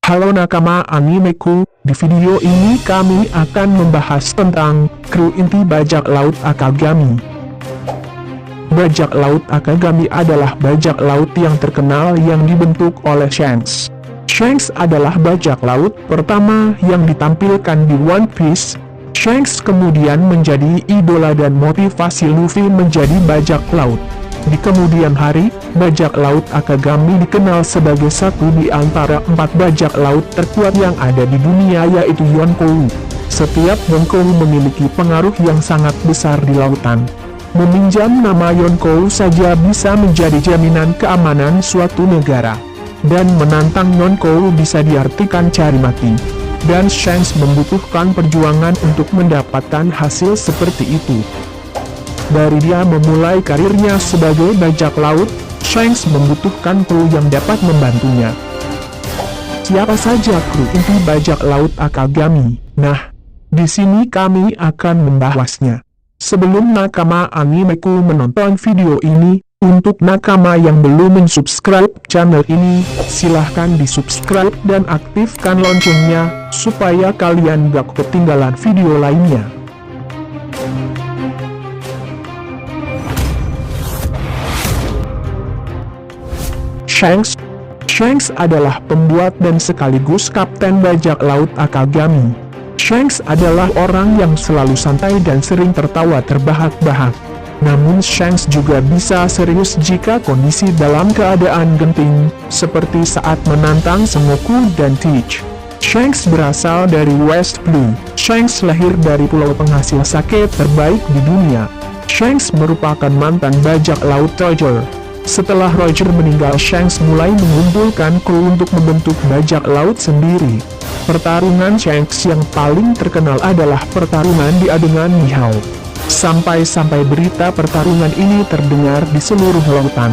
Halo nakama animeku, di video ini kami akan membahas tentang kru inti bajak laut Akagami. Bajak laut Akagami adalah bajak laut yang terkenal yang dibentuk oleh Shanks. Shanks adalah bajak laut pertama yang ditampilkan di One Piece. Shanks kemudian menjadi idola dan motivasi Luffy menjadi bajak laut. Di kemudian hari, bajak laut Akagami dikenal sebagai satu di antara 4 bajak laut terkuat yang ada di dunia, yaitu Yonkou. Setiap Yonkou memiliki pengaruh yang sangat besar di lautan. Meminjam nama Yonkou saja bisa menjadi jaminan keamanan suatu negara. Dan menantang Yonkou bisa diartikan cari mati. Dan Shanks membutuhkan perjuangan untuk mendapatkan hasil seperti itu. Dari dia memulai karirnya sebagai bajak laut, Shanks membutuhkan kru yang dapat membantunya. Siapa saja kru inti bajak laut Akagami? Nah, di sini kami akan membahasnya. Sebelum nakama animeku menonton video ini, untuk nakama yang belum mensubscribe channel ini, silahkan di-subscribe dan aktifkan loncengnya, supaya kalian gak ketinggalan video lainnya. Shanks adalah pembuat dan sekaligus kapten bajak laut Akagami. Shanks adalah orang yang selalu santai dan sering tertawa terbahak-bahak. Namun Shanks juga bisa serius jika kondisi dalam keadaan genting, seperti saat menantang Sengoku dan Teach. Shanks berasal dari West Blue. Shanks lahir dari pulau penghasil sake terbaik di dunia. Shanks merupakan mantan bajak laut Roger. Setelah Roger meninggal, Shanks mulai mengumpulkan kru untuk membentuk bajak laut sendiri. Pertarungan Shanks yang paling terkenal adalah pertarungan dia dengan Mihawk. Sampai-sampai berita pertarungan ini terdengar di seluruh lautan.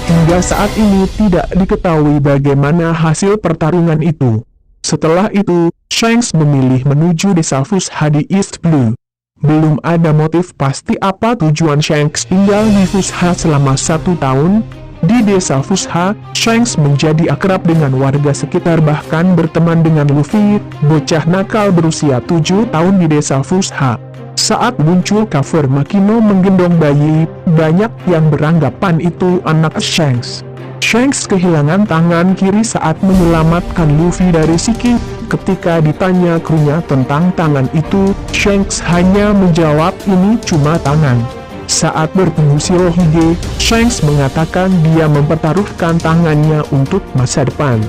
Hingga saat ini tidak diketahui bagaimana hasil pertarungan itu. Setelah itu, Shanks memilih menuju desa Fusha di East Blue. Belum ada motif pasti apa tujuan Shanks tinggal di Fusha selama 1 tahun. Di desa Fusha, Shanks menjadi akrab dengan warga sekitar, bahkan berteman dengan Luffy, bocah nakal berusia 7 tahun di desa Fusha. Saat muncul cover Makino menggendong bayi, banyak yang beranggapan itu anak Shanks. Shanks kehilangan tangan kiri saat menyelamatkan Luffy dari Shiki. Ketika ditanya krunya tentang tangan itu, Shanks hanya menjawab ini cuma tangan. Saat bertemu Shirohige, Shanks mengatakan dia mempertaruhkan tangannya untuk masa depan.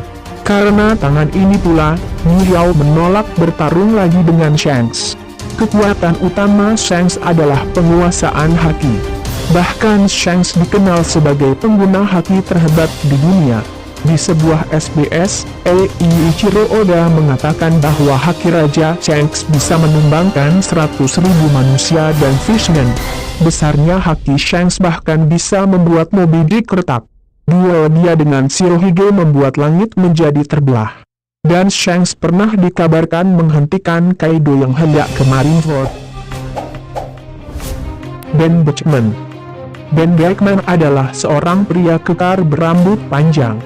Karena tangan ini pula, Mihawk menolak bertarung lagi dengan Shanks. Kekuatan utama Shanks adalah penguasaan haki. Bahkan Shanks dikenal sebagai pengguna haki terhebat di dunia. Di sebuah SBS, Eiichiro Oda mengatakan bahwa haki Raja Shanks bisa menumbangkan 100.000 manusia dan fishman. Besarnya haki Shanks bahkan bisa membuat Moby Dick retak. Duel dia dengan Shirohige membuat langit menjadi terbelah. Dan Shanks pernah dikabarkan menghentikan Kaido yang hendak ke Marineford. Ben Beckman adalah seorang pria kekar berambut panjang.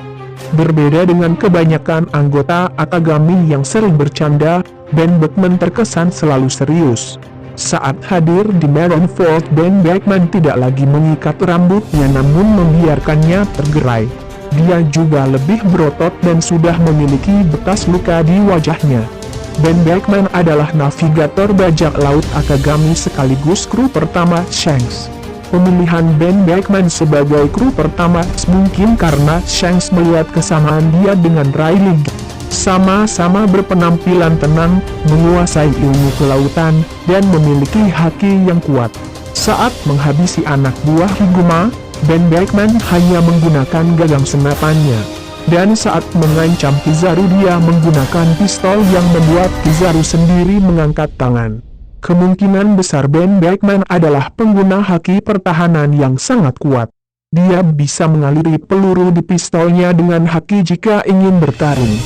Berbeda dengan kebanyakan anggota Akagami yang sering bercanda, Ben Beckman terkesan selalu serius. Saat hadir di Marineford, Ben Beckman tidak lagi mengikat rambutnya namun membiarkannya tergerai. Dia juga lebih berotot dan sudah memiliki bekas luka di wajahnya. Ben Beckman adalah navigator bajak laut Akagami sekaligus kru pertama Shanks. Pemilihan Ben Beckman sebagai kru pertama mungkin karena Shanks melihat kesamaan dia dengan Riley. Sama-sama berpenampilan tenang, menguasai ilmu kelautan, dan memiliki haki yang kuat. Saat menghabisi anak buah Higuma, Ben Beckman hanya menggunakan gagang senapannya. Dan saat mengancam Kizaru, dia menggunakan pistol yang membuat Kizaru sendiri mengangkat tangan. Kemungkinan besar Ben Beckman adalah pengguna haki pertahanan yang sangat kuat. Dia bisa mengaliri peluru di pistolnya dengan haki jika ingin bertarung.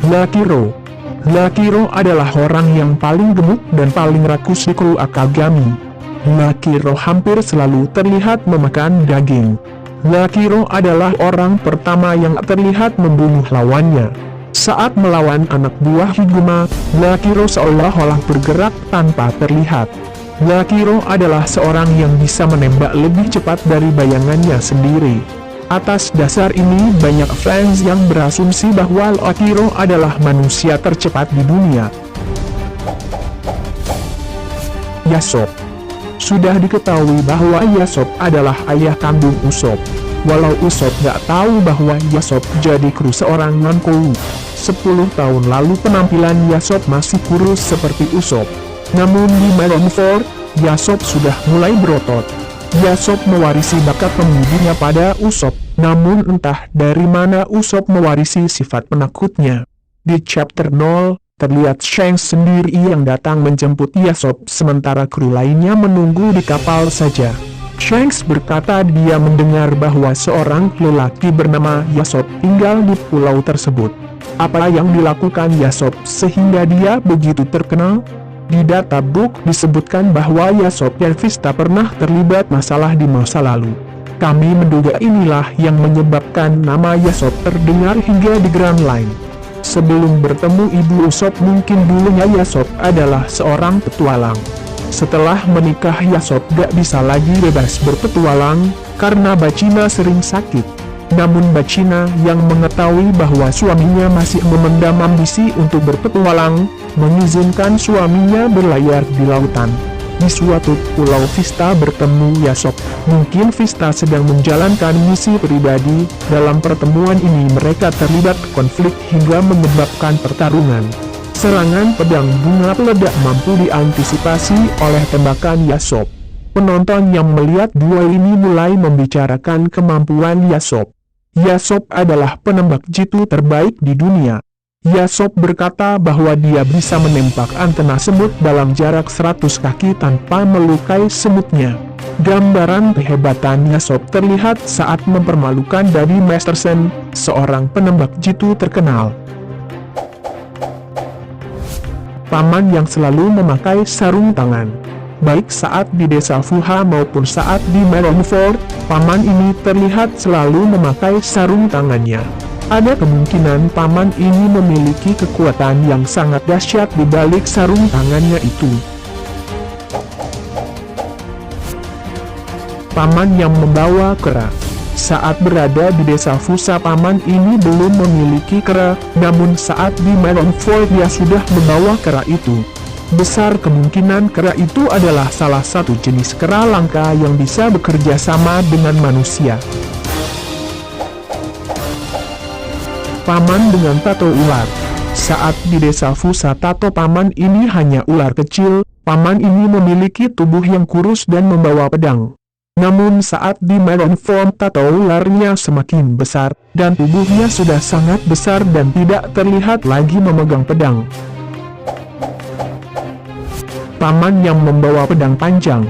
Lucky Row adalah orang yang paling gemuk dan paling rakus di kru Akagami. Lucky Row hampir selalu terlihat memakan daging. Lakiro adalah orang pertama yang terlihat membunuh lawannya. Saat melawan anak buah Higuma, Lakiro seolah-olah bergerak tanpa terlihat. Lakiro adalah seorang yang bisa menembak lebih cepat dari bayangannya sendiri. Atas dasar ini banyak fans yang berasumsi bahwa Lakiro adalah manusia tercepat di dunia. Yasop. Sudah diketahui bahwa Yasop adalah ayah kandung Usop. Walau Usop gak tahu bahwa Yasop jadi kru seorang Nankou. 10 tahun lalu penampilan Yasop masih kurus seperti Usop. Namun di Marineford, Yasop sudah mulai berotot. Yasop mewarisi bakat pemudinya pada Usop, namun entah dari mana Usop mewarisi sifat penakutnya. Di chapter 0, terlihat Shanks sendiri yang datang menjemput Yasop sementara kru lainnya menunggu di kapal saja. Shanks berkata dia mendengar bahwa seorang lelaki bernama Yasop tinggal di pulau tersebut. Apa yang dilakukan Yasop sehingga dia begitu terkenal? Di databook disebutkan bahwa Yasop dan Vista pernah terlibat masalah di masa lalu. Kami menduga inilah yang menyebabkan nama Yasop terdengar hingga di Grand Line. Sebelum bertemu ibu Usop, mungkin dulunya Yasop adalah seorang petualang. Setelah menikah, Yasop gak bisa lagi bebas berpetualang, karena Bacina sering sakit. Namun Bacina yang mengetahui bahwa suaminya masih memendam ambisi untuk berpetualang, mengizinkan suaminya berlayar di lautan. Di suatu pulau Vista bertemu Yasop. Mungkin Vista sedang menjalankan misi pribadi. Dalam pertemuan ini mereka terlibat konflik hingga menyebabkan pertarungan. Serangan pedang bunga peledak mampu diantisipasi oleh tembakan Yasop. Penonton yang melihat dua ini mulai membicarakan kemampuan Yasop. Yasop adalah penembak jitu terbaik di dunia. Yasop berkata bahwa dia bisa menembak antena semut dalam jarak 100 kaki tanpa melukai semutnya. Gambaran kehebatan Yasop terlihat saat mempermalukan Daddy Masterson, seorang penembak jitu terkenal. Paman yang selalu memakai sarung tangan. Baik saat di desa Fuha maupun saat di Marineford, paman ini terlihat selalu memakai sarung tangannya. Ada kemungkinan paman ini memiliki kekuatan yang sangat dahsyat di balik sarung tangannya itu. Paman yang membawa kera. Saat berada di desa Fusa, paman ini belum memiliki kera, namun saat di Marineford dia sudah membawa kera itu. Besar kemungkinan kera itu adalah salah satu jenis kera langka yang bisa bekerja sama dengan manusia. Paman dengan tato ular. Saat di desa Fusa, tato paman ini hanya ular kecil. Paman ini memiliki tubuh yang kurus dan membawa pedang. Namun saat di Marineford, tato ularnya semakin besar, dan tubuhnya sudah sangat besar dan tidak terlihat lagi memegang pedang. Paman yang membawa pedang panjang.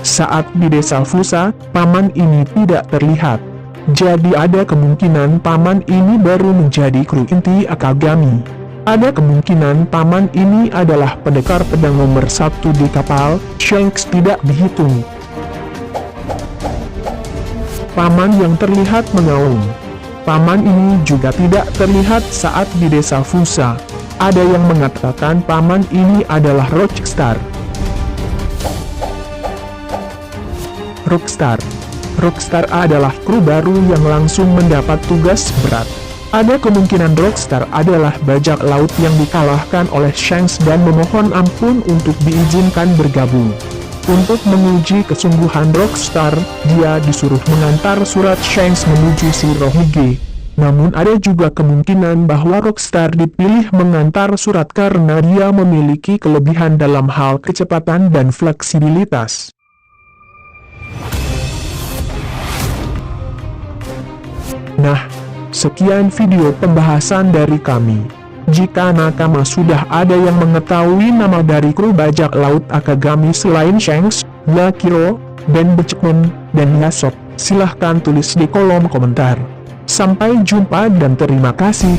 Saat di desa Fusa, paman ini tidak terlihat. Jadi ada kemungkinan paman ini baru menjadi kru inti Akagami. Ada kemungkinan paman ini adalah pendekar pedang nomor 1 di kapal. Shanks tidak dihitung. Paman yang terlihat mengaum. Paman ini juga tidak terlihat saat di desa Fusa. Ada yang mengatakan paman ini adalah Rockstar. Rockstar adalah kru baru yang langsung mendapat tugas berat. Ada kemungkinan Rockstar adalah bajak laut yang dikalahkan oleh Shanks dan memohon ampun untuk diizinkan bergabung. Untuk menguji kesungguhan Rockstar, dia disuruh mengantar surat Shanks menuju Shirohige. Namun ada juga kemungkinan bahwa Rockstar dipilih mengantar surat karena dia memiliki kelebihan dalam hal kecepatan dan fleksibilitas. Nah, sekian video pembahasan dari kami. Jika nakama sudah ada yang mengetahui nama dari kru bajak laut Akagami selain Shanks, Lakiro, Ben Beckman, dan Yasop, silahkan tulis di kolom komentar. Sampai jumpa dan terima kasih.